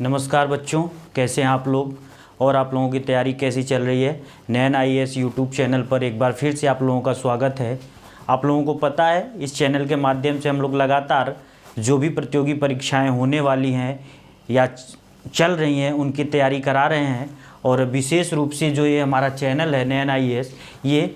नमस्कार बच्चों, कैसे हैं आप लोग और आप लोगों की तैयारी कैसी चल रही है। नैन आईएएस यूट्यूब चैनल पर एक बार फिर से आप लोगों का स्वागत है। आप लोगों को पता है इस चैनल के माध्यम से हम लोग लगातार जो भी प्रतियोगी परीक्षाएं होने वाली हैं या चल रही हैं उनकी तैयारी करा रहे हैं। और विशेष रूप से जो ये हमारा चैनल है नैन आईएएस, ये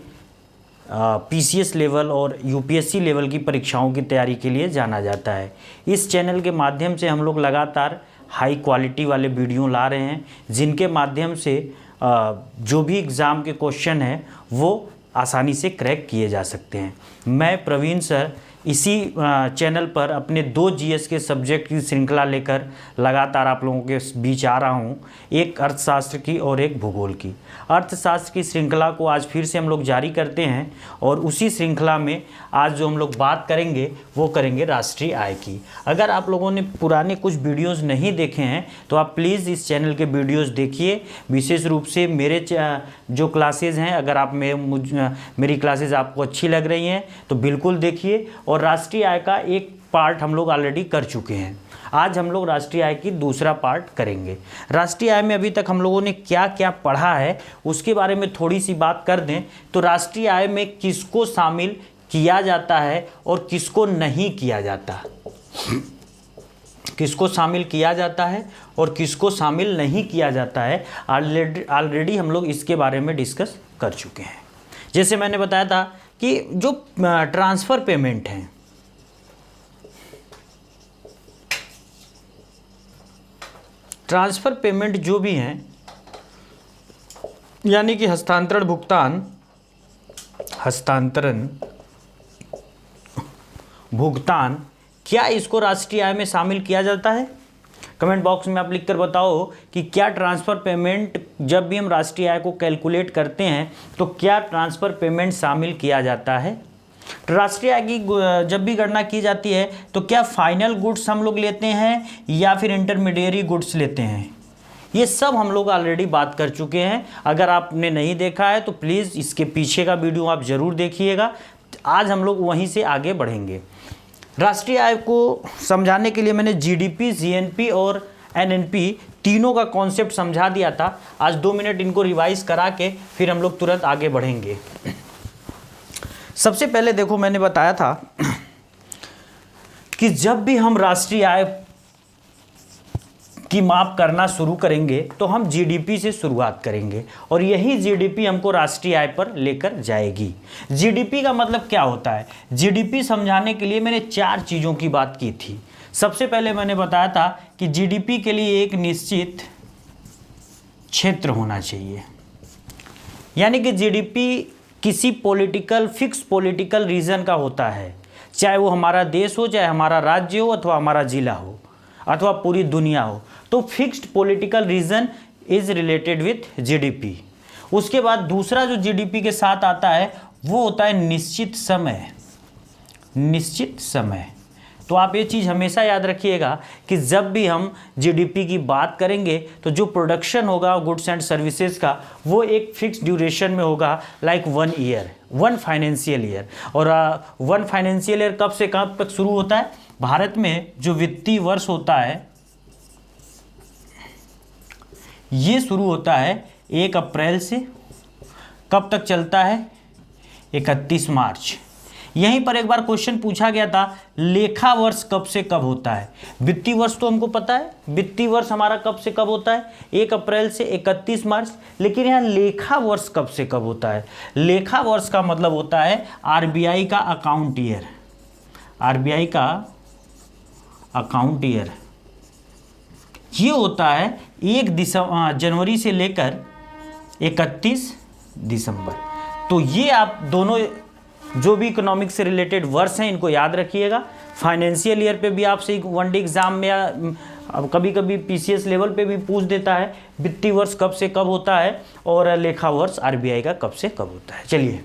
पीसीएस लेवल और यूपीएससी लेवल की परीक्षाओं की तैयारी के लिए जाना जाता है। इस चैनल के माध्यम से हम लोग लगातार हाई क्वालिटी वाले वीडियो ला रहे हैं, जिनके माध्यम से जो भी एग्ज़ाम के क्वेश्चन हैं वो आसानी से क्रैक किए जा सकते हैं। मैं प्रवीण सर इसी चैनल पर अपने 2 जीएस के सब्जेक्ट की श्रृंखला लेकर लगातार आप लोगों के बीच आ रहा हूं, एक अर्थशास्त्र की और एक भूगोल की। अर्थशास्त्र की श्रृंखला को आज फिर से हम लोग जारी करते हैं और उसी श्रृंखला में आज जो हम लोग बात करेंगे वो करेंगे राष्ट्रीय आय की। अगर आप लोगों ने पुराने कुछ वीडियोज़ नहीं देखे हैं तो आप प्लीज़ इस चैनल के वीडियोज़ देखिए। विशेष रूप से मेरे जो क्लासेज़ हैं, अगर आप मेरी क्लासेज़ आपको अच्छी लग रही हैं तो बिल्कुल देखिए। और राष्ट्रीय आय का एक पार्ट हम लोग ऑलरेडी कर चुके हैं। आज हम लोग राष्ट्रीय आय की दूसरा पार्ट करेंगे। राष्ट्रीय आय में अभी तक हम लोगों ने क्या क्या पढ़ा है उसके बारे में थोड़ी सी बात कर दें तो राष्ट्रीय आय में किसको शामिल किया जाता है और किसको नहीं किया जाता, किसको शामिल किया जाता है और किसको शामिल नहीं किया जाता है, ऑलरेडी हम लोग इसके बारे में डिस्कस कर चुके हैं। जैसे मैंने बताया था कि जो ट्रांसफ़र पेमेंट हैं, ट्रांसफ़र पेमेंट जो भी हैं यानी कि हस्तांतरण भुगतान, क्या इसको राष्ट्रीय आय में शामिल किया जाता है? कमेंट बॉक्स में आप लिखकर बताओ कि क्या ट्रांसफ़र पेमेंट, जब भी हम राष्ट्रीय आय को कैलकुलेट करते हैं तो क्या ट्रांसफ़र पेमेंट शामिल किया जाता है। राष्ट्रीय आय की जब भी गणना की जाती है तो क्या फाइनल गुड्स हम लोग लेते हैं या फिर इंटरमीडिएरी गुड्स लेते हैं, ये सब हम लोग ऑलरेडी बात कर चुके हैं। अगर आपने नहीं देखा है तो प्लीज़ इसके पीछे का वीडियो आप ज़रूर देखिएगा। आज हम लोग वहीं से आगे बढ़ेंगे। राष्ट्रीय आय को समझाने के लिए मैंने जीडीपी, जीएनपी और एनएनपी तीनों का कॉन्सेप्ट समझा दिया था। आज 2 मिनट इनको रिवाइज करा के फिर हम लोग तुरंत आगे बढ़ेंगे। सबसे पहले देखो, मैंने बताया था कि जब भी हम राष्ट्रीय आय की माप करना शुरू करेंगे तो हम जीडीपी से शुरुआत करेंगे और यही जीडीपी हमको राष्ट्रीय आय पर लेकर जाएगी। जीडीपी का मतलब क्या होता है? जीडीपी समझाने के लिए मैंने 4 चीज़ों की बात की थी। सबसे पहले मैंने बताया था कि जीडीपी के लिए एक निश्चित क्षेत्र होना चाहिए, यानी कि जीडीपी किसी फिक्स पॉलिटिकल रीजन का होता है, चाहे वो हमारा देश हो, चाहे हमारा राज्य हो, अथवा हमारा ज़िला हो, अथवा पूरी दुनिया हो। तो fixed political reason is related with GDP. उसके बाद दूसरा जो जीडीपी के साथ आता है वो होता है निश्चित समय। निश्चित समय, तो आप ये चीज़ हमेशा याद रखिएगा कि जब भी हम जीडीपी की बात करेंगे तो जो प्रोडक्शन होगा गुड्स एंड सर्विसेज का वो एक फिक्स ड्यूरेशन में होगा, लाइक 1 ईयर, 1 फाइनेंशियल ईयर। और 1 फाइनेंशियल ईयर कब से कब तक शुरू होता है? भारत में जो वित्तीय वर्ष होता है ये शुरू होता है 1 अप्रैल से, कब तक चलता है? 31 मार्च। यहीं पर एक बार क्वेश्चन पूछा गया था, लेखा वर्ष कब से कब होता है? वित्तीय वर्ष तो हमको पता है, वित्तीय वर्ष हमारा कब से कब होता है? 1 अप्रैल से 31 मार्च। लेकिन यहाँ लेखा वर्ष कब से कब होता है? लेखा वर्ष का मतलब होता है आरबीआई का अकाउंट ईयर। आरबीआई का अकाउंट ईयर ये होता है 1 जनवरी से लेकर 31 दिसंबर। तो ये आप दोनों जो भी इकोनॉमिक्स से रिलेटेड वर्ष हैं इनको याद रखिएगा। फाइनेंशियल ईयर पे भी आपसे 1 डे एग्जाम में या कभी कभी पीसीएस लेवल पे भी पूछ देता है वित्तीय वर्ष कब से कब होता है और लेखा वर्ष आरबीआई का कब से कब होता है। चलिए,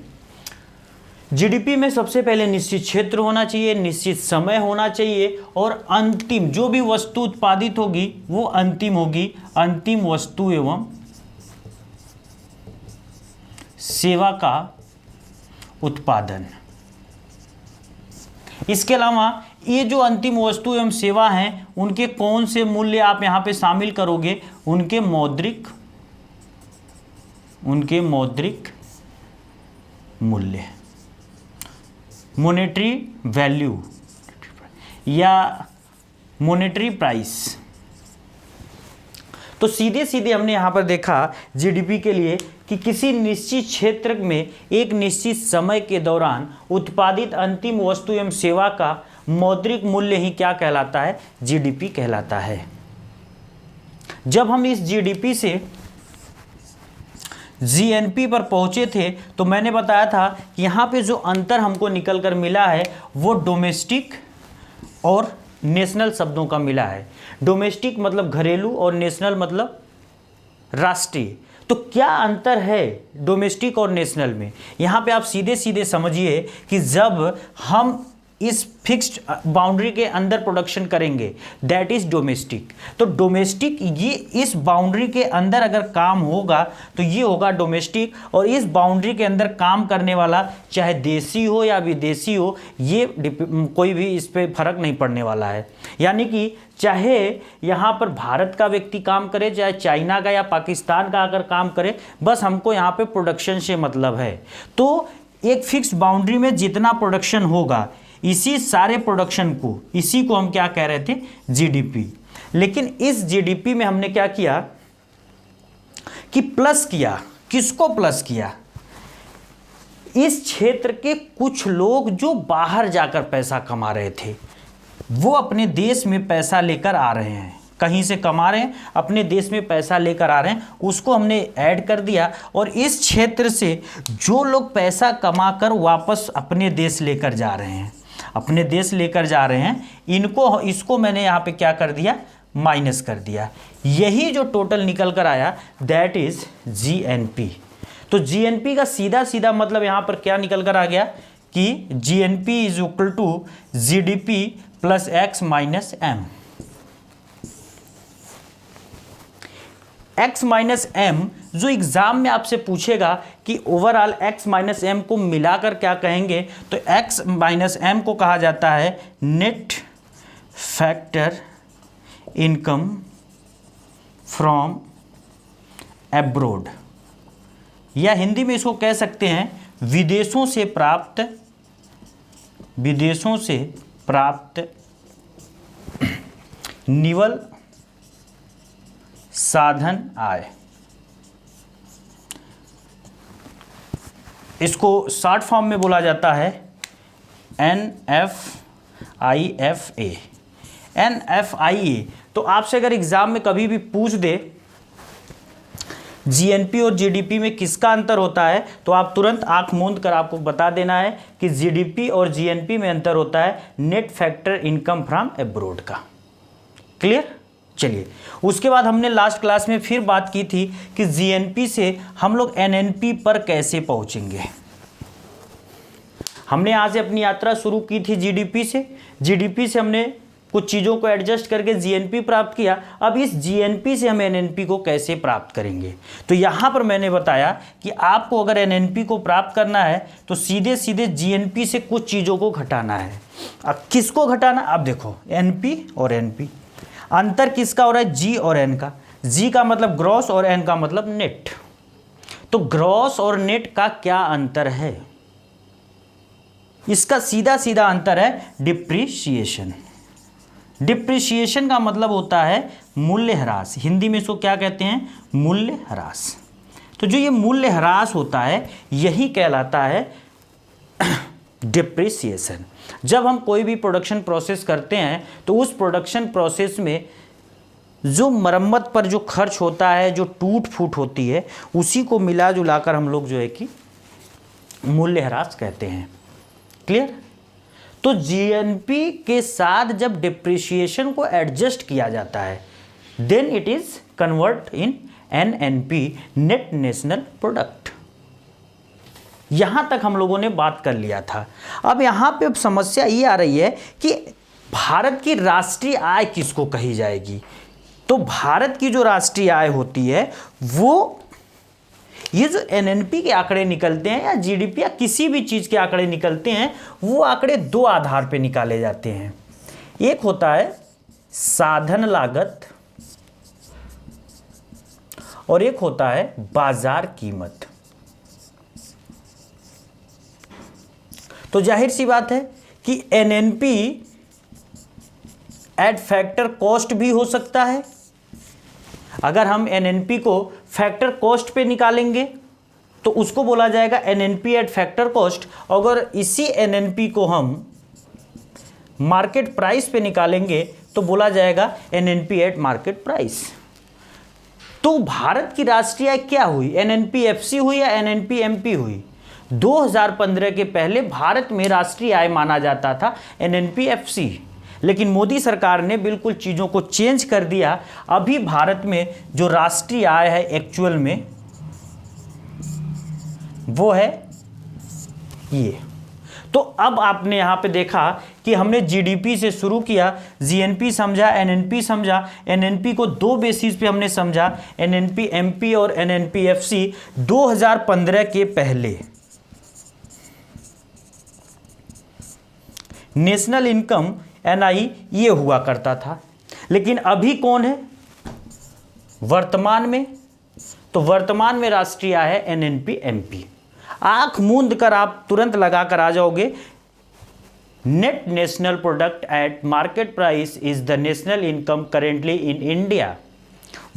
जीडीपी में सबसे पहले निश्चित क्षेत्र होना चाहिए, निश्चित समय होना चाहिए और अंतिम जो भी वस्तु उत्पादित होगी वो अंतिम होगी, अंतिम वस्तु एवं सेवा का उत्पादन। इसके अलावा ये जो अंतिम वस्तु एवं सेवा हैं उनके कौन से मूल्य आप यहाँ पे शामिल करोगे? उनके मौद्रिक मूल्य, मॉनेटरी वैल्यू या मॉनेटरी प्राइस। तो सीधे सीधे हमने यहाँ पर देखा जीडीपी के लिए कि किसी निश्चित क्षेत्र में एक निश्चित समय के दौरान उत्पादित अंतिम वस्तु एवं सेवा का मौद्रिक मूल्य ही क्या कहलाता है? जीडीपी कहलाता है। जब हम इस जीडीपी से जीएनपी पर पहुंचे थे तो मैंने बताया था कि यहाँ पे जो अंतर हमको निकल कर मिला है वो डोमेस्टिक और नेशनल शब्दों का मिला है। डोमेस्टिक मतलब घरेलू और नेशनल मतलब राष्ट्रीय। तो क्या अंतर है डोमेस्टिक और नेशनल में? यहाँ पे आप सीधे सीधे समझिए कि जब हम इस फिक्स्ड बाउंड्री के अंदर प्रोडक्शन करेंगे दैट इज डोमेस्टिक। तो डोमेस्टिक ये इस बाउंड्री के अंदर अगर काम होगा तो ये होगा डोमेस्टिक, और इस बाउंड्री के अंदर काम करने वाला चाहे देसी हो या विदेशी हो ये कोई भी इस पे फर्क नहीं पड़ने वाला है। यानी कि चाहे यहाँ पर भारत का व्यक्ति काम करे, चाहे चाइना का या पाकिस्तान का अगर काम करे, बस हमको यहाँ पे प्रोडक्शन से मतलब है। तो एक फिक्स बाउंड्री में जितना प्रोडक्शन होगा इसी सारे प्रोडक्शन को, इसी को हम क्या कह रहे थे? जीडीपी। लेकिन इस जीडीपी में हमने क्या किया कि प्लस किया। किसको प्लस किया? इस क्षेत्र के कुछ लोग जो बाहर जाकर पैसा कमा रहे थे वो अपने देश में पैसा लेकर आ रहे हैं, कहीं से कमा रहे हैं अपने देश में पैसा लेकर आ रहे हैं, उसको हमने ऐड कर दिया। और इस क्षेत्र से जो लोग पैसा कमाकर वापस अपने देश लेकर जा रहे हैं, अपने देश लेकर जा रहे हैं, इसको मैंने यहाँ पे क्या कर दिया? माइनस कर दिया। यही जो टोटल निकल कर आया दैट इज जीएनपी। तो जीएनपी का सीधा सीधा मतलब यहाँ पर क्या निकल कर आ गया कि GNP is equal to GDP plus X minus M. x minus M जो एग्जाम में आपसे पूछेगा कि ओवरऑल x माइनस एम को मिलाकर क्या कहेंगे, तो x माइनस एम को कहा जाता है net factor income from abroad, या हिंदी में इसको कह सकते हैं विदेशों से प्राप्त निवल साधन आय। इसको शॉर्ट फॉर्म में बोला जाता है NFIFA। NFIA। तो आपसे अगर एग्जाम में कभी भी पूछ दे जीएनपी और जीडीपी में किसका अंतर होता है तो आप तुरंत आंख मूंद कर आपको बता देना है कि जीडीपी और जीएनपी में अंतर होता है net factor income from abroad का। क्लियर? चलिए, उसके बाद हमने लास्ट क्लास में फिर बात की थी कि जीएनपी से हम लोग एनएनपी पर कैसे पहुंचेंगे। हमने यहाँ से अपनी यात्रा शुरू की थी जीडीपी से। जीडीपी से हमने कुछ चीज़ों को एडजस्ट करके जीएनपी प्राप्त किया। अब इस जीएनपी से हम एनएनपी को कैसे प्राप्त करेंगे, तो यहाँ पर मैंने बताया कि आपको अगर एनएनपी को प्राप्त करना है तो सीधे सीधे जीएनपी से कुछ चीज़ों को घटाना है। अब किसको घटाना? अब देखो एनपी और एनपी अंतर किसका हो रहा है? जी और एन का। जी का मतलब ग्रॉस और एन का मतलब नेट। तो ग्रॉस और नेट का क्या अंतर है? इसका सीधा सीधा अंतर है डिप्रिसिएशन। डिप्रिसिएशन का मतलब होता है मूल्य ह्रास। हिंदी में इसको क्या कहते हैं? मूल्य ह्रास। तो जो ये मूल्य ह्रास होता है यही कहलाता है डिप्रिसिएशन। जब हम कोई भी प्रोडक्शन प्रोसेस करते हैं तो उस प्रोडक्शन प्रोसेस में जो मरम्मत पर जो खर्च होता है, जो टूट फूट होती है, उसी को मिला जुलाकर हम लोग जो है कि मूल्यह्रास कहते हैं। क्लियर? तो जीएनपी के साथ जब डिप्रिसिएशन को एडजस्ट किया जाता है then it is convert in NNP, net national product. यहां तक हम लोगों ने बात कर लिया था। अब यहां पे समस्या ये आ रही है कि भारत की राष्ट्रीय आय किसको कही जाएगी। तो भारत की जो राष्ट्रीय आय होती है वो, ये जो एनएनपी के आंकड़े निकलते हैं या जीडीपी या किसी भी चीज़ के आंकड़े निकलते हैं, वो आंकड़े दो आधार पे निकाले जाते हैं। एक होता है साधन लागत और एक होता है बाजार कीमत। तो जाहिर सी बात है कि एनएनपी एट फैक्टर कॉस्ट भी हो सकता है। अगर हम एनएनपी को फैक्टर कॉस्ट पे निकालेंगे तो उसको बोला जाएगा एनएनपी एट फैक्टर कॉस्ट। अगर इसी एनएनपी को हम मार्केट प्राइस पे निकालेंगे तो बोला जाएगा एनएनपी एट मार्केट प्राइस। तो भारत की राष्ट्रीय आय क्या हुई, एनएनपी एफसी हुई या एनएनपी एमपी हुई? 2015 के पहले भारत में राष्ट्रीय आय माना जाता था एनएनपी एफसी, लेकिन मोदी सरकार ने बिल्कुल चीज़ों को चेंज कर दिया। अभी भारत में जो राष्ट्रीय आय है एक्चुअल में वो है ये। तो अब आपने यहाँ पे देखा कि हमने जीडीपी से शुरू किया, जीएनपी समझा, एनएनपी समझा। एनएनपी को दो बेसिस पे हमने समझा, एनएनपी एमपी और एनएनपी एफसी। 2015 के पहले नेशनल इनकम एनआई ये हुआ करता था, लेकिन अभी कौन है वर्तमान में? तो वर्तमान में राष्ट्रीय आय है एनएनपी एमपी। आंख मूंद कर आप तुरंत लगा कर आ जाओगे, net national product at market price is the national income currently in India.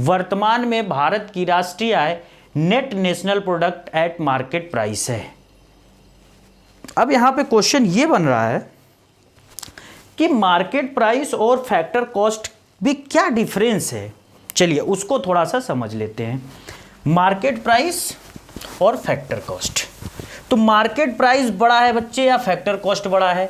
वर्तमान में भारत की राष्ट्रीय आय net national product at market price है। अब यहां पे क्वेश्चन ये बन रहा है कि मार्केट प्राइस और फैक्टर कॉस्ट भी क्या डिफरेंस है। चलिए उसको थोड़ा सा समझ लेते हैं, मार्केट प्राइस और फैक्टर कॉस्ट। तो मार्केट प्राइस बड़ा है बच्चे या फैक्टर कॉस्ट बड़ा है?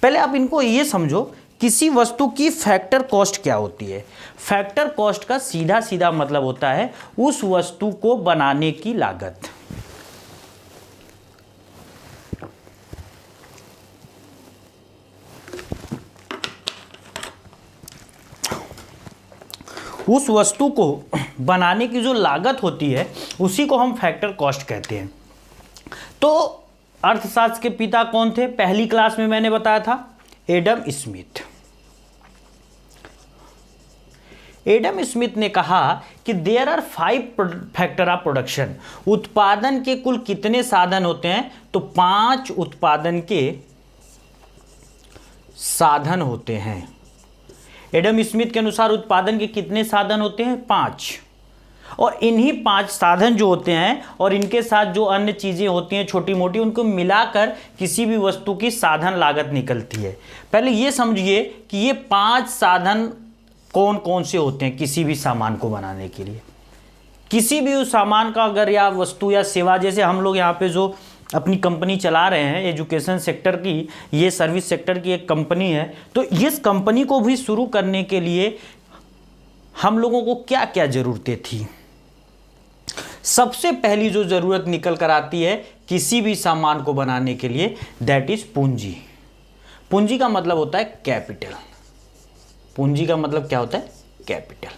पहले आप इनको ये समझो, किसी वस्तु की फैक्टर कॉस्ट क्या होती है? फैक्टर कॉस्ट का सीधा सीधा मतलब होता है उस वस्तु को बनाने की लागत। उस वस्तु को बनाने की जो लागत होती है उसी को हम फैक्टर कॉस्ट कहते हैं। तो अर्थशास्त्र के पिता कौन थे? पहली क्लास में मैंने बताया था एडम स्मिथ। एडम स्मिथ ने कहा कि there are 5 factor of production. उत्पादन के कुल कितने साधन होते हैं? तो 5 उत्पादन के साधन होते हैं। एडम स्मिथ के अनुसार उत्पादन के कितने साधन होते हैं? 5। और इन्हीं 5 साधन जो होते हैं और इनके साथ जो अन्य चीज़ें होती हैं छोटी मोटी, उनको मिलाकर किसी भी वस्तु की साधन लागत निकलती है। पहले ये समझिए कि ये 5 साधन कौन कौन से होते हैं किसी भी सामान को बनाने के लिए। किसी भी उस सामान का अगर या वस्तु या सेवा, जैसे हम लोग यहाँ पे जो अपनी कंपनी चला रहे हैं एजुकेशन सेक्टर की, ये सर्विस सेक्टर की एक कंपनी है, तो इस कंपनी को भी शुरू करने के लिए हम लोगों को क्या क्या ज़रूरतें थी? सबसे पहली जो ज़रूरत निकल कर आती है किसी भी सामान को बनाने के लिए, दैट इज पूंजी। पूंजी का मतलब होता है कैपिटल। पूंजी का मतलब क्या होता है? कैपिटल।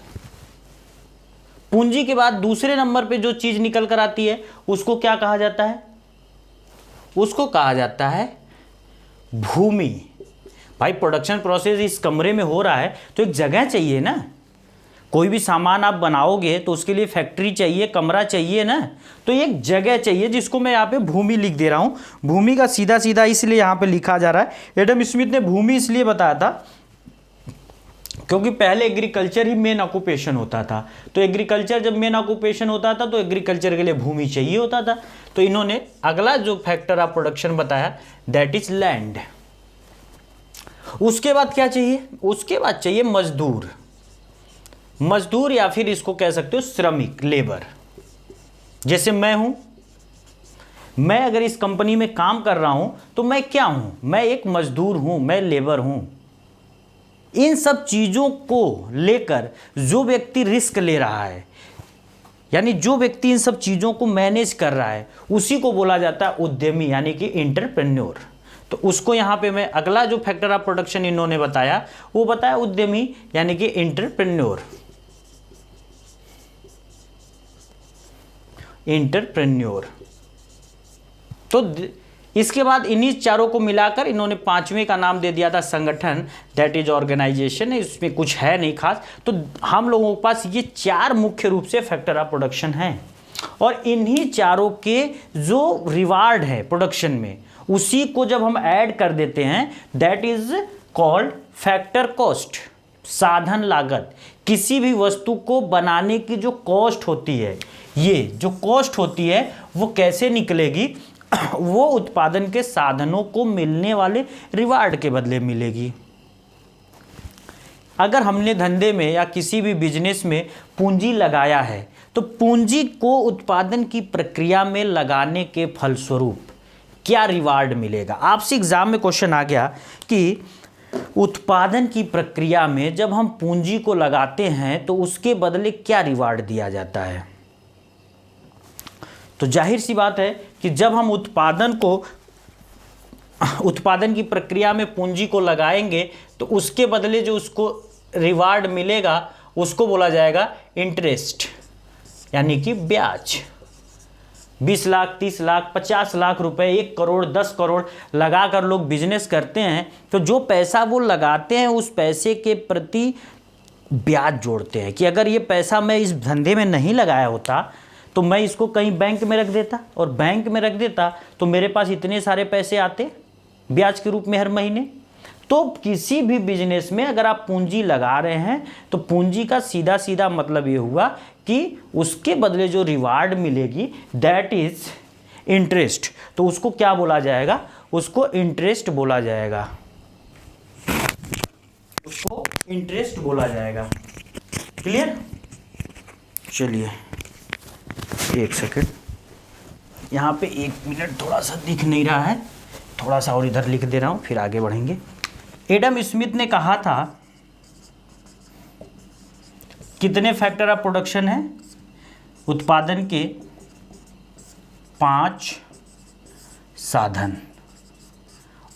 पूंजी के बाद दूसरे नंबर पे जो चीज़ निकल कर आती है उसको क्या कहा जाता है? उसको कहा जाता है भूमि। भाई प्रोडक्शन प्रोसेस इस कमरे में हो रहा है तो एक जगह चाहिए ना। कोई भी सामान आप बनाओगे तो उसके लिए फैक्ट्री चाहिए, कमरा चाहिए ना, तो एक जगह चाहिए जिसको मैं यहाँ पे भूमि लिख दे रहा हूँ। भूमि का सीधा सीधा इसलिए यहाँ पे लिखा जा रहा है। एडम स्मिथ ने भूमि इसलिए बताया था क्योंकि पहले एग्रीकल्चर ही मेन ऑक्यूपेशन होता था। तो एग्रीकल्चर जब मेन ऑक्यूपेशन होता था तो एग्रीकल्चर के लिए भूमि चाहिए होता था। तो इन्होंने अगला जो फैक्टर ऑफ प्रोडक्शन बताया दैट इज लैंड। उसके बाद क्या चाहिए? उसके बाद चाहिए मजदूर। मजदूर या फिर इसको कह सकते हो श्रमिक, लेबर। जैसे मैं हूं, मैं अगर इस कंपनी में काम कर रहा हूं तो मैं क्या हूं? मैं एक मजदूर हूं, मैं लेबर हूं। इन सब चीज़ों को लेकर जो व्यक्ति रिस्क ले रहा है, यानी जो व्यक्ति इन सब चीज़ों को मैनेज कर रहा है, उसी को बोला जाता है उद्यमी, यानी कि एंटरप्रेन्योर। तो उसको यहाँ पे मैं अगला जो फैक्टर ऑफ प्रोडक्शन इन्होंने बताया वो बताया उद्यमी, यानी कि एंटरप्रेन्योर। एंटरप्रेन्योर। तो इसके बाद इन्हीं चारों को मिलाकर इन्होंने पांचवें का नाम दे दिया था संगठन, दैट इज ऑर्गेनाइजेशन। इसमें कुछ है नहीं खास। तो हम लोगों के पास ये चार मुख्य रूप से फैक्टर ऑफ प्रोडक्शन हैं, और इन्हीं चारों के जो रिवार्ड है प्रोडक्शन में, उसी को जब हम ऐड कर देते हैं that is called factor cost, साधन लागत। किसी भी वस्तु को बनाने की जो कॉस्ट होती है, ये जो कॉस्ट होती है वो कैसे निकलेगी, वो उत्पादन के साधनों को मिलने वाले रिवार्ड के बदले मिलेगी। अगर हमने धंधे में या किसी भी बिजनेस में पूंजी लगाया है, तो पूंजी को उत्पादन की प्रक्रिया में लगाने के फलस्वरूप क्या रिवार्ड मिलेगा। आपसे एग्जाम में क्वेश्चन आ गया कि उत्पादन की प्रक्रिया में जब हम पूंजी को लगाते हैं तो उसके बदले क्या रिवार्ड दिया जाता है। तो जाहिर सी बात है कि जब हम उत्पादन की प्रक्रिया में पूंजी को लगाएंगे तो उसके बदले जो उसको रिवार्ड मिलेगा उसको बोला जाएगा इंटरेस्ट, यानी कि ब्याज। 20 लाख, 30 लाख, 50 लाख रुपए, 1 करोड़, 10 करोड़ लगाकर लोग बिजनेस करते हैं, तो जो पैसा वो लगाते हैं उस पैसे के प्रति ब्याज जोड़ते हैं कि अगर ये पैसा मैं इस धंधे में नहीं लगाया होता तो मैं इसको कहीं बैंक में रख देता, और बैंक में रख देता तो मेरे पास इतने सारे पैसे आते ब्याज के रूप में हर महीने। तो किसी भी बिजनेस में अगर आप पूंजी लगा रहे हैं तो पूंजी का सीधा सीधा मतलब ये हुआ कि उसके बदले जो रिवार्ड मिलेगी दैट इज इंटरेस्ट। तो उसको क्या बोला जाएगा, उसको इंटरेस्ट बोला जाएगा, उसको इंटरेस्ट बोला जाएगा। क्लियर? चलिए एक सेकंड, यहाँ पे 1 मिनट थोड़ा सा दिख नहीं रहा है, थोड़ा सा और इधर लिख दे रहा हूँ, फिर आगे बढ़ेंगे। एडम स्मिथ ने कहा था कितने फैक्टर ऑफ प्रोडक्शन है, उत्पादन के 5 साधन।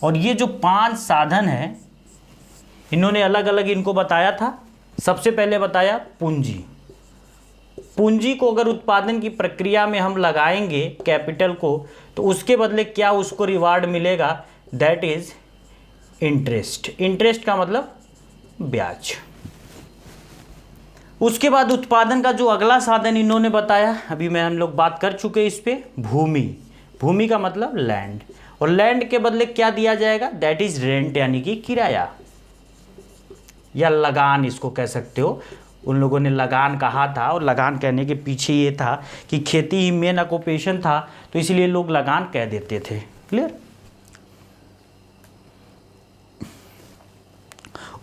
और ये जो 5 साधन है इन्होंने अलग अलग इनको बताया था। सबसे पहले बताया पूंजी। पूंजी को अगर उत्पादन की प्रक्रिया में हम लगाएंगे कैपिटल को, तो उसके बदले क्या उसको रिवार्ड मिलेगा, दैट इज इंटरेस्ट। इंटरेस्ट का मतलब ब्याज। उसके बाद उत्पादन का जो अगला साधन इन्होंने बताया, अभी हम लोग बात कर चुके इस पे, भूमि। भूमि का मतलब लैंड, और लैंड के बदले क्या दिया जाएगा, दैट इज रेंट, यानी कि किराया या लगान इसको कह सकते हो। उन लोगों ने लगान कहा था, और लगान कहने के पीछे ये था कि खेती ही मेन ऑक्यूपेशन था, तो इसलिए लोग लगान कह देते थे। क्लियर?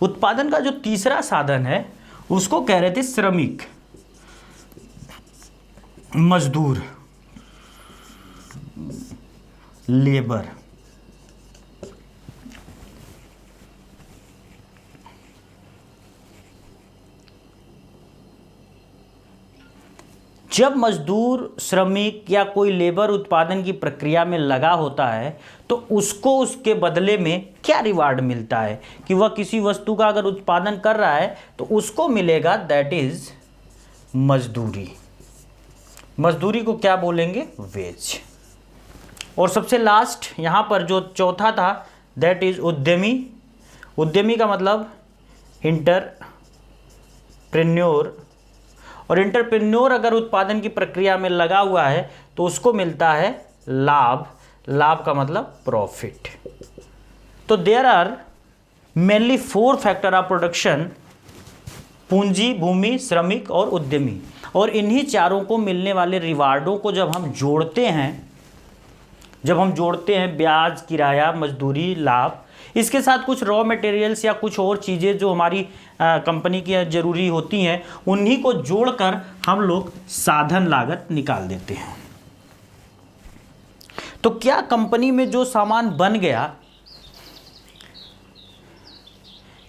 उत्पादन का जो तीसरा साधन है उसको कह रहे थे श्रमिक, मजदूर, लेबर। जब मजदूर, श्रमिक या कोई लेबर उत्पादन की प्रक्रिया में लगा होता है तो उसको उसके बदले में क्या रिवार्ड मिलता है कि वह किसी वस्तु का अगर उत्पादन कर रहा है तो उसको मिलेगा दैट इज मजदूरी। मजदूरी को क्या बोलेंगे, वेज। और सबसे लास्ट यहाँ पर जो चौथा था दैट इज उद्यमी। उद्यमी का मतलब इंटरप्रेन्योर, और एंटरप्रेन्योर अगर उत्पादन की प्रक्रिया में लगा हुआ है तो उसको मिलता है लाभ। लाभ का मतलब प्रॉफिट। तो there are mainly 4 factor of production, पूंजी, भूमि, श्रमिक और उद्यमी। और इन्हीं चारों को मिलने वाले रिवार्डों को जब हम जोड़ते हैं ब्याज, किराया, मजदूरी, लाभ, इसके साथ कुछ रॉ मटेरियल्स या कुछ और चीज़ें जो हमारी कंपनी की ज़रूरी होती हैं, उन्हीं को जोड़कर हम लोग साधन लागत निकाल देते हैं। तो क्या कंपनी में जो सामान बन गया,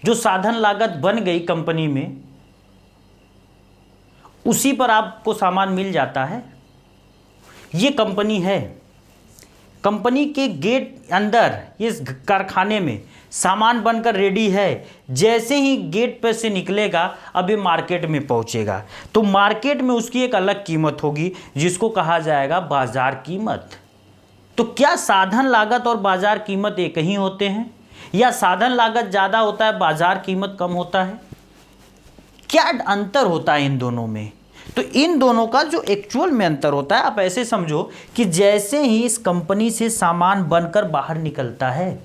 जो साधन लागत बन गई कंपनी में, उसी पर आपको सामान मिल जाता है। ये कंपनी है, कंपनी के गेट अंदर इस कारखाने में सामान बनकर रेडी है, जैसे ही गेट पर से निकलेगा अब ये मार्केट में पहुंचेगा, तो मार्केट में उसकी एक अलग कीमत होगी जिसको कहा जाएगा बाजार कीमत। तो क्या साधन लागत और बाजार कीमत एक ही होते हैं, या साधन लागत ज़्यादा होता है, बाजार कीमत कम होता है? क्या अंतर होता है इन दोनों में? तो इन दोनों का जो एक्चुअल में अंतर होता है, आप ऐसे समझो कि जैसे ही इस कंपनी से सामान बनकर बाहर निकलता है,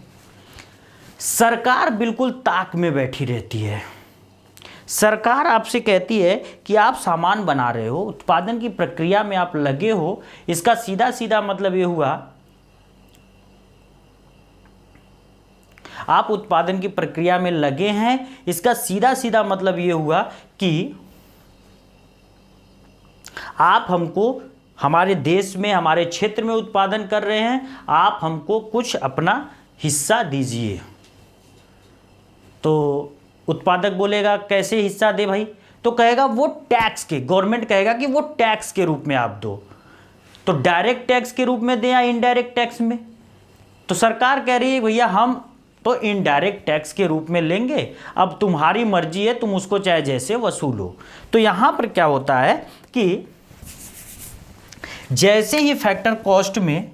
सरकार बिल्कुल ताक में बैठी रहती है। सरकार आपसे कहती है कि आप सामान बना रहे हो, उत्पादन की प्रक्रिया में आप लगे हो। इसका सीधा सीधा मतलब ये हुआ, आप उत्पादन की प्रक्रिया में लगे हैं, इसका सीधा सीधा मतलब ये हुआ कि आप हमको हमारे देश में, हमारे क्षेत्र में उत्पादन कर रहे हैं, आप हमको कुछ अपना हिस्सा दीजिए। तो उत्पादक बोलेगा कैसे हिस्सा दे भाई? तो कहेगा वो टैक्स के, गवर्नमेंट कहेगा कि वो टैक्स के रूप में आप दो। तो डायरेक्ट टैक्स के रूप में दें या इनडायरेक्ट टैक्स में? तो सरकार कह रही है भैया हम तो इनडायरेक्ट टैक्स के रूप में लेंगे, अब तुम्हारी मर्जी है, तुम उसको चाहे जैसे वसूलो। तो यहां पर क्या होता है कि जैसे ही फैक्टर कॉस्ट में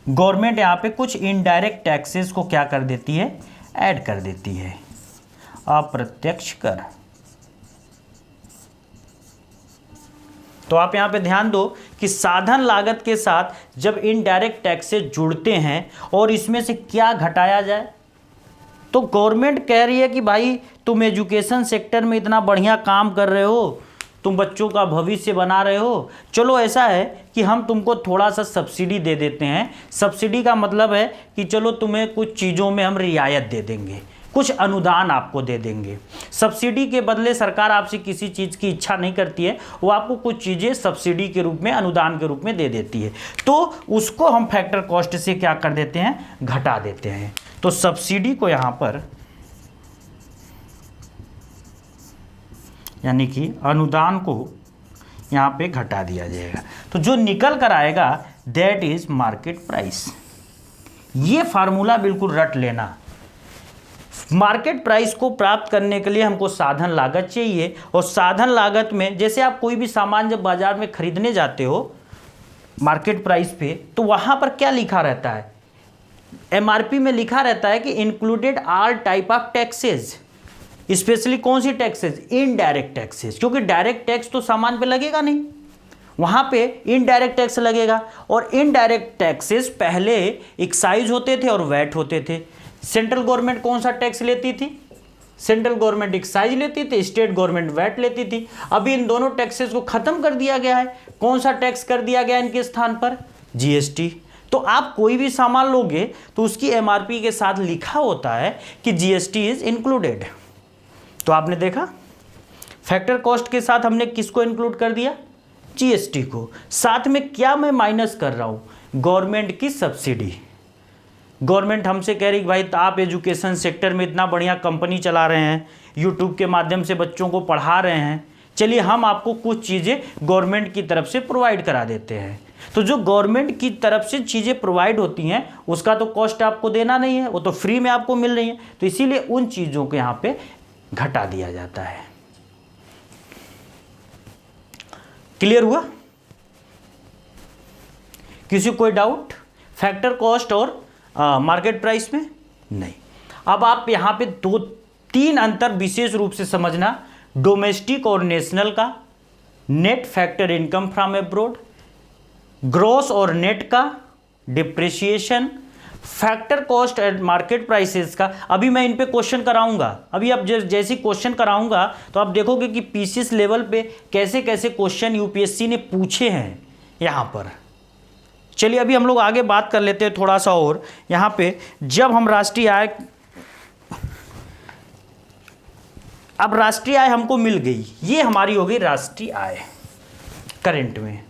गवर्नमेंट यहां पे कुछ इनडायरेक्ट टैक्सेस को क्या कर देती है, ऐड कर देती है, अप्रत्यक्ष कर। तो आप यहां पे ध्यान दो कि साधन लागत के साथ जब इनडायरेक्ट टैक्सेस जुड़ते हैं और इसमें से क्या घटाया जाए, तो गवर्नमेंट कह रही है कि भाई तुम एजुकेशन सेक्टर में इतना बढ़िया काम कर रहे हो, तुम बच्चों का भविष्य बना रहे हो, चलो ऐसा है कि हम तुमको थोड़ा सा सब्सिडी दे देते हैं। सब्सिडी का मतलब है कि चलो तुम्हें कुछ चीज़ों में हम रियायत दे देंगे, कुछ अनुदान आपको दे देंगे। सब्सिडी के बदले सरकार आपसे किसी चीज़ की इच्छा नहीं करती है, वो आपको कुछ चीज़ें सब्सिडी के रूप में, अनुदान के रूप में दे देती है। तो उसको हम फैक्टर कॉस्ट से क्या कर देते हैं, घटा देते हैं। तो सब्सिडी को यहाँ पर, यानी कि अनुदान को यहाँ पे घटा दिया जाएगा। तो जो निकल कर आएगा दैट इज मार्केट प्राइस। ये फार्मूला बिल्कुल रट लेना। मार्केट प्राइस को प्राप्त करने के लिए हमको साधन लागत चाहिए, और साधन लागत में जैसे आप कोई भी सामान जब बाजार में खरीदने जाते हो मार्केट प्राइस पे, तो वहाँ पर क्या लिखा रहता है, एमआरपी में लिखा रहता है कि included all type of taxes. Specially कौन सी टैक्सेस, इनडायरेक्ट टैक्सेस, क्योंकि डायरेक्ट टैक्स तो सामान पे लगेगा नहीं, वहाँ पे इनडायरेक्ट टैक्स लगेगा। और इनडायरेक्ट टैक्सेस पहले एक्साइज होते थे और वैट होते थे। सेंट्रल गवर्नमेंट कौन सा टैक्स लेती थी, सेंट्रल गवर्नमेंट एक्साइज लेती थी, स्टेट गवर्नमेंट वैट लेती थी। अभी इन दोनों टैक्सेस को खत्म कर दिया गया है। कौन सा टैक्स कर दिया गया इनके स्थान पर, जीएसटी। तो आप कोई भी सामान लोगे तो उसकी एमआरपी के साथ लिखा होता है कि जीएसटी इज इंक्लूडेड। तो आपने देखा फैक्टर कॉस्ट के साथ हमने किसको इंक्लूड कर दिया, जीएसटी को। साथ में क्या मैं माइनस कर रहा हूं, गवर्नमेंट की सब्सिडी। गवर्नमेंट हमसे कह रही कि भाई आप एजुकेशन सेक्टर में इतना बढ़िया कंपनी चला रहे हैं, यूट्यूब के माध्यम से बच्चों को पढ़ा रहे हैं, चलिए हम आपको कुछ चीज़ें गवर्नमेंट की तरफ से प्रोवाइड करा देते हैं। तो जो गवर्नमेंट की तरफ से चीज़ें प्रोवाइड होती हैं उसका तो कॉस्ट आपको देना नहीं है, वो तो फ्री में आपको मिल रही है। तो इसीलिए उन चीज़ों को यहाँ पे घटा दिया जाता है। क्लियर हुआ? किसी कोई डाउट फैक्टर कॉस्ट और मार्केट प्राइस में? नहीं। अब आप यहां पे दो तीन अंतर विशेष रूप से समझना, डोमेस्टिक और नेशनल का, net factor income from abroad, gross और नेट का, depreciation, factor cost and market prices का। अभी मैं इन पे क्वेश्चन कराऊंगा। अभी अब जैसी क्वेश्चन कराऊंगा तो आप देखोगे कि पीसीएस लेवल पे कैसे कैसे क्वेश्चन यूपीएससी ने पूछे हैं यहाँ पर। चलिए अभी हम लोग आगे बात कर लेते हैं थोड़ा सा और। यहाँ पे जब हम राष्ट्रीय आय, अब राष्ट्रीय आय हमको मिल गई, ये हमारी हो गई राष्ट्रीय आय करंट में।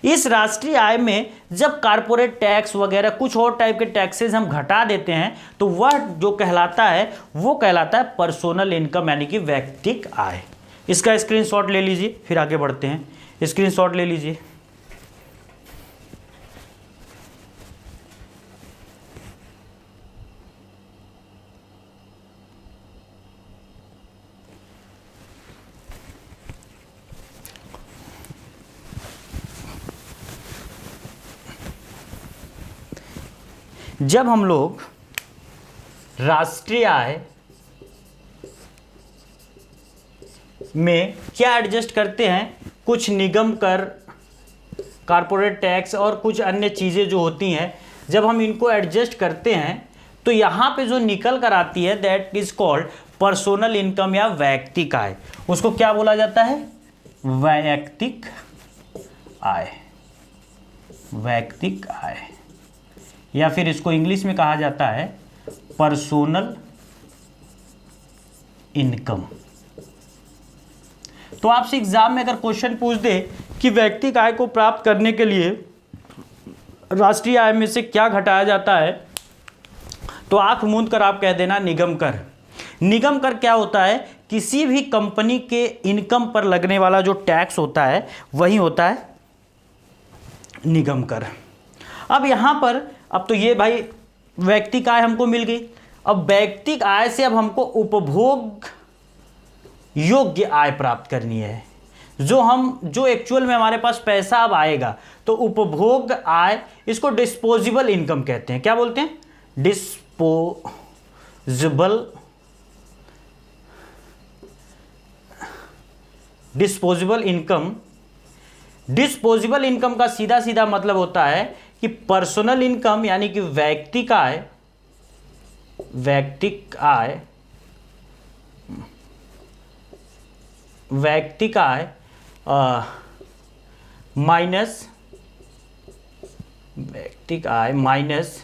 इस राष्ट्रीय आय में जब कारपोरेट टैक्स वगैरह कुछ और टाइप के टैक्सेस हम घटा देते हैं तो वह जो कहलाता है वो कहलाता है पर्सनल इनकम, यानी कि व्यक्तिगत आय। इसका स्क्रीनशॉट ले लीजिए, फिर आगे बढ़ते हैं। स्क्रीनशॉट ले लीजिए। जब हम लोग राष्ट्रीय आय में क्या एडजस्ट करते हैं, कुछ निगम कर, कॉर्पोरेट टैक्स और कुछ अन्य चीज़ें जो होती हैं, जब हम इनको एडजस्ट करते हैं तो यहाँ पे जो निकल कर आती है that is called personal income या वैयक्तिक आय। उसको क्या बोला जाता है? वैयक्तिक आय। वैयक्तिक आय, या फिर इसको इंग्लिश में कहा जाता है पर्सनल इनकम। तो आपसे एग्जाम में अगर क्वेश्चन पूछ दे कि व्यक्तिगत आय को प्राप्त करने के लिए राष्ट्रीय आय में से क्या घटाया जाता है, तो आंख मूंद कर आप कह देना निगम कर। निगम कर क्या होता है? किसी भी कंपनी के इनकम पर लगने वाला जो टैक्स होता है वही होता है निगम कर। अब यहां पर अब तो ये भाई व्यक्तिगत आय हमको मिल गई। अब व्यक्तिगत आय से अब हमको उपभोग योग्य आय प्राप्त करनी है, जो एक्चुअल में हमारे पास पैसा अब आएगा, तो उपभोग आय, इसको डिस्पोजेबल इनकम कहते हैं। क्या बोलते हैं? Disposable income. डिस्पोजेबल इनकम का सीधा सीधा मतलब होता है कि पर्सनल इनकम यानी कि वैयक्तिक आय माइनस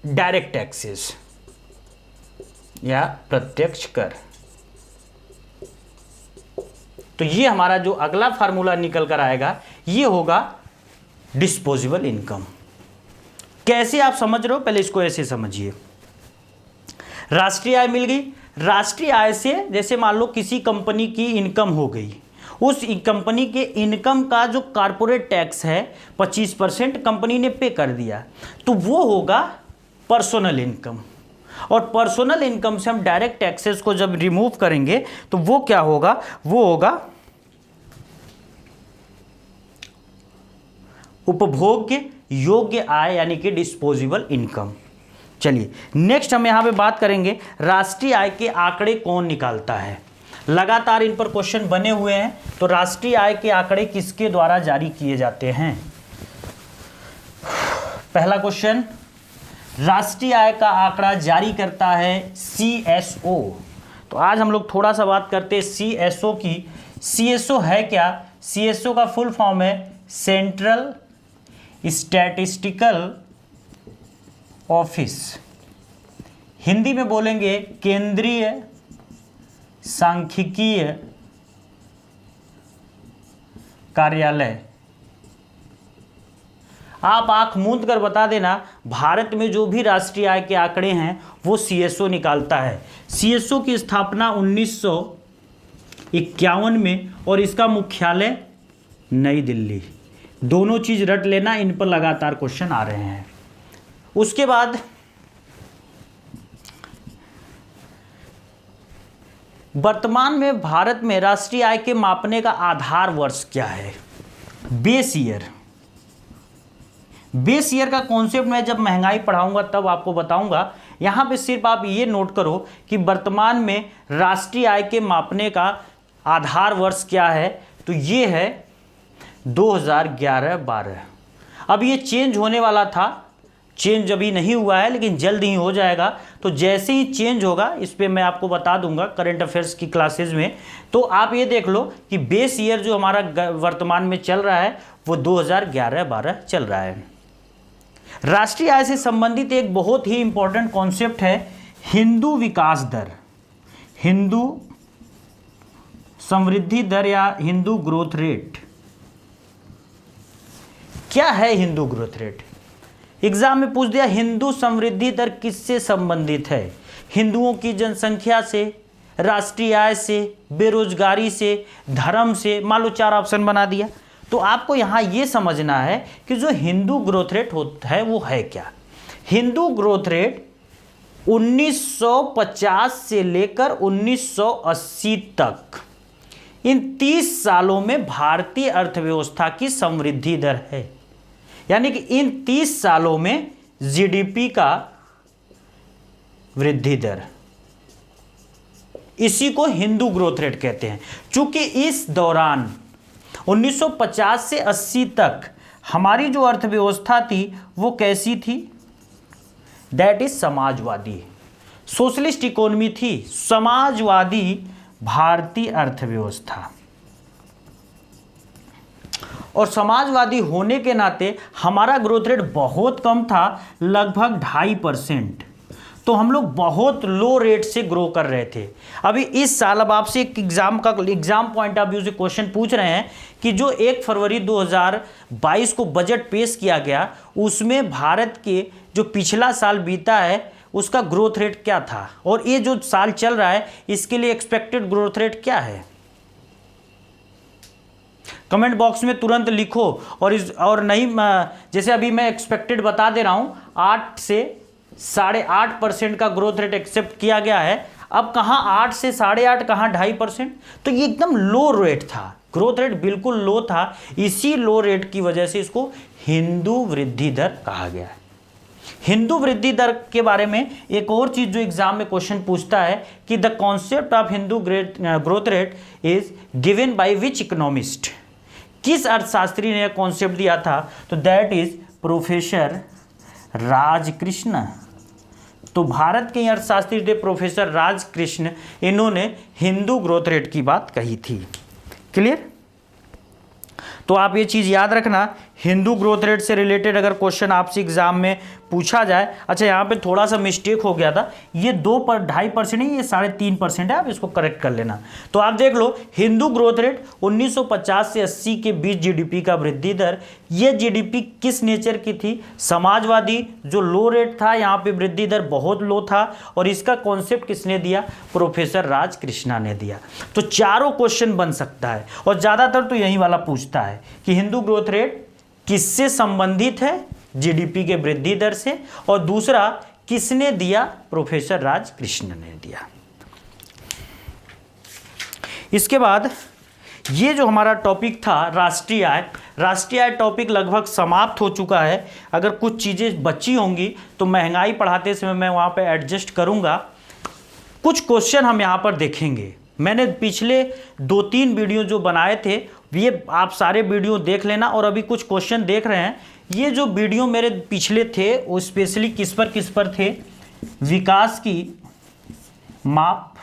डायरेक्ट टैक्सेस या प्रत्यक्ष कर। तो ये हमारा जो अगला फार्मूला निकल कर आएगा ये होगा डिस्पोजेबल इनकम। कैसे आप समझ रहे हो? पहले इसको ऐसे समझिए। राष्ट्रीय आय मिल गई। राष्ट्रीय आय से जैसे मान लो किसी कंपनी की इनकम हो गई, उस कंपनी के इनकम का जो कॉर्पोरेट टैक्स है 25% कंपनी ने पे कर दिया, तो वो होगा पर्सनल इनकम। और पर्सनल इनकम से हम डायरेक्ट टैक्सेस को जब रिमूव करेंगे तो वो क्या होगा? वो होगा उपभोग्य योग्य आय यानी कि डिस्पोजेबल इनकम। चलिए नेक्स्ट हम यहां पे बात करेंगे राष्ट्रीय आय के आंकड़े कौन निकालता है। लगातार इन पर क्वेश्चन बने हुए हैं, तो राष्ट्रीय आय के आंकड़े किसके द्वारा जारी किए जाते हैं? पहला क्वेश्चन, राष्ट्रीय आय का आंकड़ा जारी करता है CSO। तो आज हम लोग थोड़ा सा बात करते हैं CSO की। CSO है क्या? CSO का फुल फॉर्म है सेंट्रल स्टैटिस्टिकल ऑफिस। हिंदी में बोलेंगे केंद्रीय सांख्यिकीय कार्यालय। आप आंख मूंद कर बता देना, भारत में जो भी राष्ट्रीय आय के आंकड़े हैं वो CSO निकालता है। CSO की स्थापना 1951 में और इसका मुख्यालय नई दिल्ली। दोनों चीज रट लेना, इन पर लगातार क्वेश्चन आ रहे हैं। उसके बाद वर्तमान में भारत में राष्ट्रीय आय के मापने का आधार वर्ष क्या है? Base year. बेस ईयर का कॉन्सेप्ट मैं जब महंगाई पढ़ाऊंगा तब आपको बताऊंगा। यहां पे सिर्फ आप ये नोट करो कि वर्तमान में राष्ट्रीय आय के मापने का आधार वर्ष क्या है, तो ये है 2011-12। अब ये चेंज होने वाला था, चेंज अभी नहीं हुआ है लेकिन जल्द ही हो जाएगा। तो जैसे ही चेंज होगा इस पे मैं आपको बता दूंगा करंट अफेयर्स की क्लासेस में। तो आप ये देख लो कि बेस ईयर जो हमारा वर्तमान में चल रहा है वो 2011-12 चल रहा है। राष्ट्रीय आय से संबंधित एक बहुत ही इंपॉर्टेंट कॉन्सेप्ट है हिंदू विकास दर, हिंदू समृद्धि दर या हिंदू ग्रोथ रेट। क्या है हिंदू ग्रोथ रेट? एग्जाम में पूछ दिया हिंदू समृद्धि दर किससे संबंधित है? हिंदुओं की जनसंख्या से, राष्ट्रीय आय से, बेरोजगारी से, धर्म से। मान लो 4 ऑप्शन बना दिया। तो आपको यहाँ ये समझना है कि जो हिंदू ग्रोथ रेट होता है वो है क्या। हिंदू ग्रोथ रेट 1950 से लेकर 1980 तक, इन 30 सालों में भारतीय अर्थव्यवस्था की समृद्धि दर है। यानी कि इन 30 सालों में जीडीपी का वृद्धि दर, इसी को हिंदू ग्रोथ रेट कहते हैं। चूंकि इस दौरान 1950 से 80 तक हमारी जो अर्थव्यवस्था थी वो कैसी थी, that is Samajwadi, socialist economy थी, समाजवादी भारतीय अर्थव्यवस्था। और समाजवादी होने के नाते हमारा ग्रोथ रेट बहुत कम था, लगभग 2.5%। तो हम लोग बहुत लो रेट से ग्रो कर रहे थे। अभी इस साल अब आपसे एक एग्जाम पॉइंट ऑफ व्यू से क्वेश्चन पूछ रहे हैं कि जो 1 फरवरी 2022 को बजट पेश किया गया, उसमें भारत के जो पिछला साल बीता है उसका ग्रोथ रेट क्या था, और ये जो साल चल रहा है इसके लिए एक्सपेक्टेड ग्रोथ रेट क्या है। कमेंट बॉक्स में तुरंत लिखो। और नहीं, जैसे अभी मैं एक्सपेक्टेड बता दे रहा हूं, 8 से 8.5% का ग्रोथ रेट एक्सेप्ट किया गया है। अब कहां 8 से 8.5, कहां 2.5%, तो ये एकदम लो रेट था, ग्रोथ रेट बिल्कुल लो था। इसी लो रेट की वजह से इसको हिंदू वृद्धि दर कहा गया है। हिंदू वृद्धि दर के बारे में एक और चीज जो एग्जाम में क्वेश्चन पूछता है कि the concept of Hindu growth rate is given by which economist, किस अर्थशास्त्री ने यह कॉन्सेप्ट दिया था, तो दैट इज प्रोफेसर राजकृष्ण। तो भारत के अर्थशास्त्री थे प्रोफेसर राजकृष्ण, इन्होंने हिंदू ग्रोथ रेट की बात कही थी। क्लियर? तो आप ये चीज़ याद रखना, हिंदू ग्रोथ रेट से रिलेटेड अगर क्वेश्चन आपसे एग्जाम में पूछा जाए। अच्छा, यहाँ पे थोड़ा सा मिस्टेक हो गया था, ये 2.5% नहीं, ये 3.5% है, आप इसको करेक्ट कर लेना। तो आप देख लो, हिंदू ग्रोथ रेट 1950 से 80 के बीच जीडीपी का वृद्धि दर, ये जीडीपी किस नेचर की थी, समाजवादी, जो लो रेट था, यहाँ पे वृद्धि दर बहुत लो था, और इसका कॉन्सेप्ट किसने दिया, प्रोफेसर राजकृष्णा ने दिया। तो चारों क्वेश्चन बन सकता है, और ज़्यादातर तो यही वाला पूछता है कि हिंदू ग्रोथ रेट किससे संबंधित है, जीडीपी के वृद्धि दर से, और दूसरा किसने दिया, प्रोफेसर राजकृष्ण ने दिया। इसके बाद ये जो हमारा टॉपिक था राष्ट्रीय आय, राष्ट्रीय आय टॉपिक लगभग समाप्त हो चुका है। अगर कुछ चीज़ें बची होंगी तो महंगाई पढ़ाते समय मैं वहाँ पे एडजस्ट करूँगा। कुछ क्वेश्चन हम यहाँ पर देखेंगे। मैंने पिछले 2-3 वीडियो जो बनाए थे, ये आप सारे वीडियो देख लेना, और अभी कुछ क्वेश्चन देख रहे हैं। ये जो वीडियो मेरे पिछले थे वो स्पेशली किस पर थे, विकास की माप।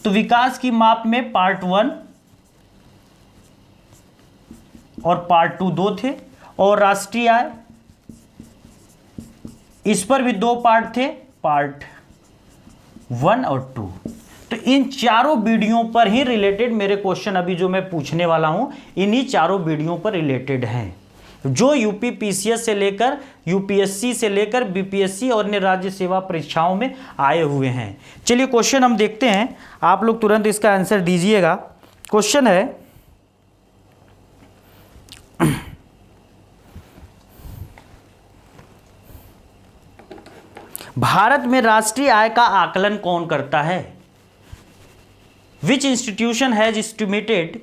तो विकास की माप में पार्ट 1 और पार्ट 2 2 थे, और राष्ट्रीय आय इस पर भी 2 पार्ट थे, पार्ट 1 और 2। तो इन चारों वीडियो पर ही रिलेटेड मेरे क्वेश्चन अभी जो मैं पूछने वाला हूं, इन्हीं चारों वीडियो पर रिलेटेड हैं, जो यूपी पीसीएस से लेकर यूपीएससी से लेकर बीपीएससी और अन्य राज्य सेवा परीक्षाओं में आए हुए हैं। चलिए क्वेश्चन हम देखते हैं, आप लोग तुरंत इसका आंसर दीजिएगा। क्वेश्चन है, भारत में राष्ट्रीय आय का आकलन कौन करता है? Which institution has estimated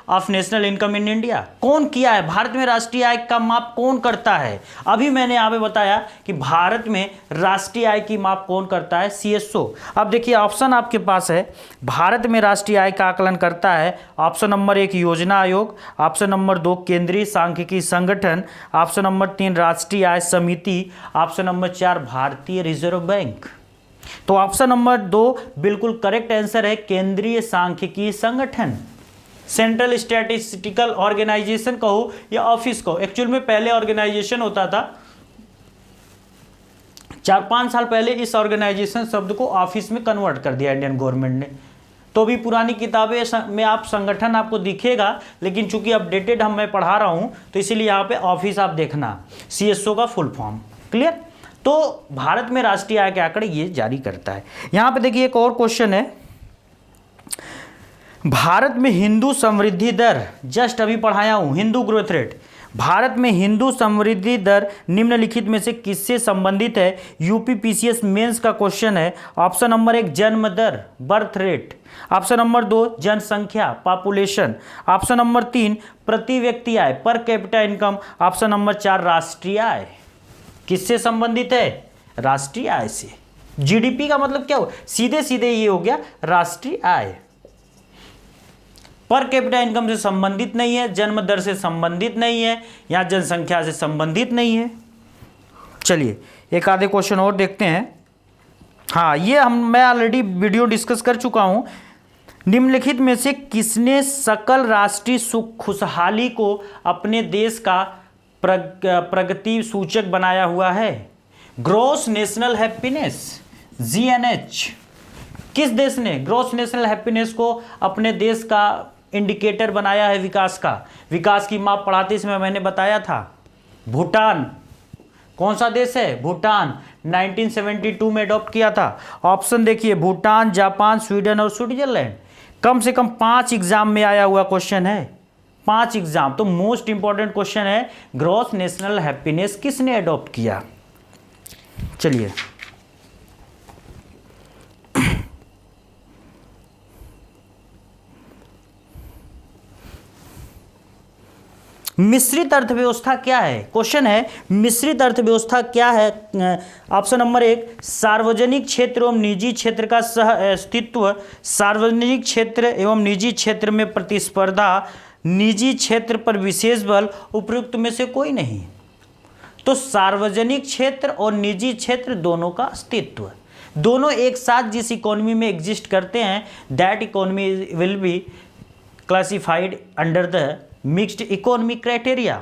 of national income in India? कौन किया है? भारत में राष्ट्रीय आय का माप कौन करता है? अभी मैंने यहाँ पे बताया कि भारत में राष्ट्रीय आय की माप कौन करता है, CSO। अब देखिए ऑप्शन आपके पास है, भारत में राष्ट्रीय आय का आकलन करता है ऑप्शन नंबर 1 योजना आयोग, ऑप्शन नंबर 2 केंद्रीय सांख्यिकी संगठन, ऑप्शन नंबर 3 राष्ट्रीय आय समिति, ऑप्शन नंबर 4 भारतीय रिजर्व बैंक। तो ऑप्शन नंबर 2 बिल्कुल करेक्ट आंसर है, केंद्रीय सांख्यिकी संगठन। सेंट्रल स्टैटिस्टिकल ऑर्गेनाइजेशन कहो या ऑफिस कहो, एक्चुअल में पहले ऑर्गेनाइजेशन होता था, 4-5 साल पहले इस ऑर्गेनाइजेशन शब्द को ऑफिस में कन्वर्ट कर दिया इंडियन गवर्नमेंट ने। तो भी पुरानी किताबें में आप संगठन आपको दिखेगा, लेकिन चूंकि अपडेटेड मैं पढ़ा रहा हूं तो इसीलिए यहाँ पे ऑफिस आप देखना, CSO का फुल फॉर्म। क्लियर? तो भारत में राष्ट्रीय आय के आंकड़े ये जारी करता है। यहां पे देखिए एक और क्वेश्चन है, भारत में हिंदू समृद्धि दर, जस्ट अभी पढ़ाया हूं, हिंदू ग्रोथ रेट, भारत में हिंदू समृद्धि दर निम्नलिखित में से किससे संबंधित है? यूपी पीसीएस मेंस का क्वेश्चन है। ऑप्शन नंबर 1 जन्म दर, बर्थ रेट, ऑप्शन नंबर 2 जनसंख्या, पॉपुलेशन, ऑप्शन नंबर 3 प्रति व्यक्ति आय, per capita income, option number 4 राष्ट्रीय आय। किससे संबंधित है? राष्ट्रीय आय से। जीडीपी का मतलब क्या हो? सीधे सीधे ये हो गया राष्ट्रीय आय। पर कैपिटा इनकम से संबंधित नहीं है, जन्म दर से संबंधित नहीं है, या जनसंख्या से संबंधित नहीं है। चलिए एक आधे क्वेश्चन और देखते हैं। हाँ, ये मैं ऑलरेडी वीडियो डिस्कस कर चुका हूं। निम्नलिखित में से किसने सकल राष्ट्रीय सुख खुशहाली को अपने देश का प्रगति सूचक बनाया हुआ है? Gross national happiness, GNH। किस देश ने ग्रॉस नेशनल हैप्पीनेस को अपने देश का इंडिकेटर बनाया है विकास का? विकास की माप पढ़ाते समय मैंने बताया था, भूटान। कौन सा देश है? भूटान। 1972 में अडॉप्ट किया था। ऑप्शन देखिए, भूटान, जापान, स्वीडन और स्विट्जरलैंड। कम से कम 5 एग्जाम में आया हुआ क्वेश्चन है, 5 एग्जाम। तो मोस्ट इंपॉर्टेंट क्वेश्चन है, ग्रॉस नेशनल हैप्पीनेस किसने अडॉप्ट किया? चलिए मिश्रित अर्थव्यवस्था क्या है? क्वेश्चन है मिश्रित अर्थव्यवस्था क्या है? ऑप्शन नंबर 1, सार्वजनिक क्षेत्र एवं निजी क्षेत्र का सह अस्तित्व, सार्वजनिक क्षेत्र एवं निजी क्षेत्र में प्रतिस्पर्धा, निजी क्षेत्र पर विशेष बल, उपयुक्त में से कोई नहीं। तो सार्वजनिक क्षेत्र और निजी क्षेत्र दोनों का अस्तित्व, दोनों एक साथ जिस इकोनॉमी में एग्जिस्ट करते हैं, that economy will be classified under the mixed economy criteria.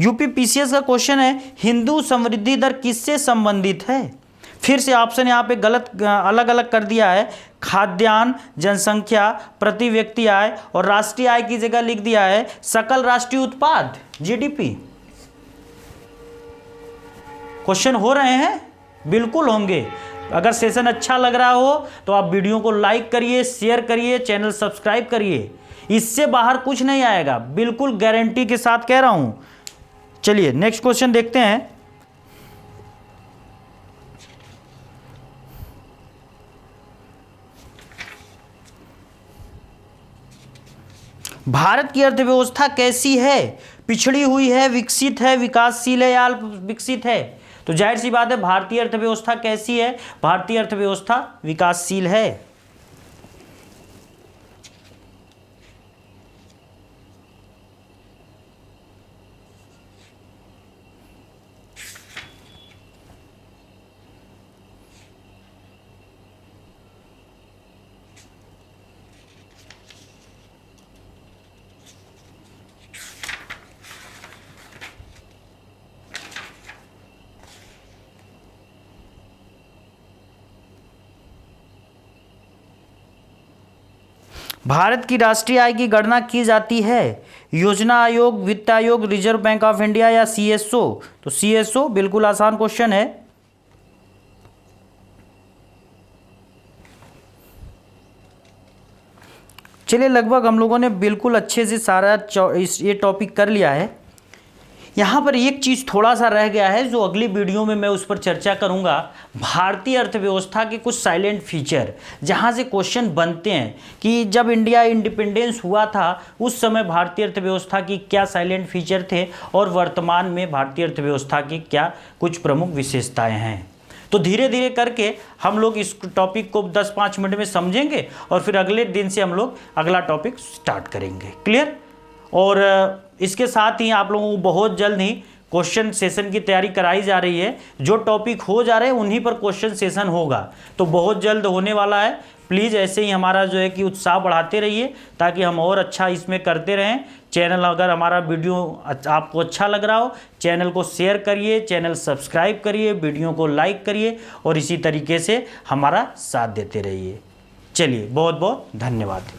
UP PCS का क्वेश्चन है, हिंदू समृद्धि दर किससे संबंधित है? फिर से ऑप्शन यहाँ पे गलत अलग अलग कर दिया है। खाद्यान्न, जनसंख्या, प्रति व्यक्ति आय और राष्ट्रीय आय की जगह लिख दिया है सकल राष्ट्रीय उत्पाद, जीडीपी। क्वेश्चन हो रहे हैं? बिल्कुल होंगे। अगर सेशन अच्छा लग रहा हो तो आप वीडियो को लाइक करिए, शेयर करिए, चैनल सब्सक्राइब करिए। इससे बाहर कुछ नहीं आएगा, बिल्कुल गारंटी के साथ कह रहा हूं। चलिए नेक्स्ट क्वेश्चन देखते हैं। भारत की अर्थव्यवस्था कैसी है? पिछड़ी हुई है, विकसित है, विकासशील है या अल्प विकसित है? तो जाहिर सी बात है, भारतीय अर्थव्यवस्था कैसी है? भारतीय अर्थव्यवस्था विकासशील है। भारत की राष्ट्रीय आय की गणना की जाती है योजना आयोग, वित्त आयोग, रिजर्व बैंक ऑफ इंडिया या सीएसओ? तो सीएसओ बिल्कुल आसान क्वेश्चन है। चलिए लगभग हम लोगों ने बिल्कुल अच्छे से सारा ये टॉपिक कर लिया है। यहाँ पर एक चीज़ थोड़ा सा रह गया है जो अगली वीडियो में मैं उस पर चर्चा करूँगा। भारतीय अर्थव्यवस्था के कुछ साइलेंट फीचर, जहाँ से क्वेश्चन बनते हैं कि जब इंडिया इंडिपेंडेंस हुआ था उस समय भारतीय अर्थव्यवस्था की क्या साइलेंट फीचर थे और वर्तमान में भारतीय अर्थव्यवस्था की क्या कुछ प्रमुख विशेषताएँ हैं। तो धीरे धीरे करके हम लोग इस टॉपिक को 10-5 मिनट में समझेंगे और फिर अगले दिन से हम लोग अगला टॉपिक स्टार्ट करेंगे। क्लियर? और इसके साथ ही आप लोगों को बहुत जल्द ही क्वेश्चन सेशन की तैयारी कराई जा रही है। जो टॉपिक हो जा रहे हैं उन्हीं पर क्वेश्चन सेशन होगा, तो बहुत जल्द होने वाला है। प्लीज़ ऐसे ही हमारा जो है कि उत्साह बढ़ाते रहिए ताकि हम और अच्छा इसमें करते रहें। चैनल अगर हमारा वीडियो आपको अच्छा लग रहा हो, चैनल को शेयर करिए, चैनल सब्सक्राइब करिए, वीडियो को लाइक करिए और इसी तरीके से हमारा साथ देते रहिए। चलिए बहुत बहुत धन्यवाद।